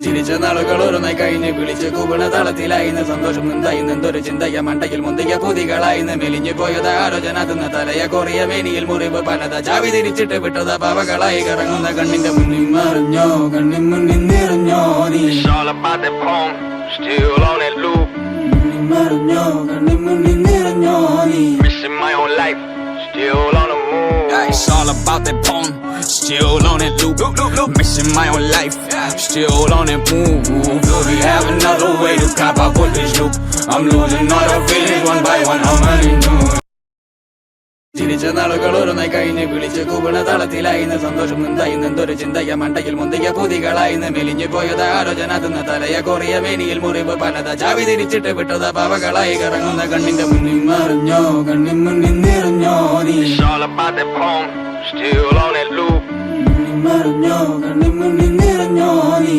ചിരിച്ച നാളുകളോരോന്നായി കഴിഞ്ഞ് വിളിച്ച് കൂവണ തളത്തിലായിന്ന് സന്തോഷം നിന്തായിന്ന് എന്തൊരു ചിന്തയ മണ്ടയിൽ മുന്തിയ പുതികളായിന്ന് മെലിഞ്ഞു പോയത് ആലോചന തിന്ന തലയ കൊറിയ മേനിയിൽ മുറിവ് പലത ചാവി തിരിച്ചിട്ട് വിട്ടത പാവകളായി കറങ്ങുന്ന കണ്ണിന്റെ മുന്നിൽ മറിഞ്ഞോ കണ്ണിൻ മുന്നിൽ നിറഞ്ഞോ നീ മറിഞ്ഞോ കണ്ണിൻ മുന്നിൽ നിറഞ്ഞോ നീ Still on the move. It's all about that phone. Still on that loop. Missing my own life. Still on that move. Do we have another way to cop up with this loop? I'm losing all the feelings one by one. How many new? ചിരിച്ച നാളുകളോരോന്നായി കഴിഞ്ഞ് വിളിച്ച് കൂവണ തളത്തിലായിന്ന് സന്തോഷം നിന്തായിന്ന് എന്തൊരു ചിന്തയ മണ്ടയിൽ മുന്തിയ പുതികളായിന്ന് മെലിഞ്ഞു പോയത് ആലോചന തിന്ന തലയ കൊറിയ മേനിയിൽ മുറിവ് പലത ചാവി തിരിച്ചിട്ട് വിട്ടത പാവകളായി കറങ്ങുന്ന കണ്ണിന്റെ മുന്നിൽ മറിഞ്ഞോ കണ്ണിൻ മുന്നിൽ നിറഞ്ഞോ നീ It's all about that phone. Still on that loop. മറിഞ്ഞോ കണ്ണിൻ മുന്നിൽ നിറഞ്ഞോ നീ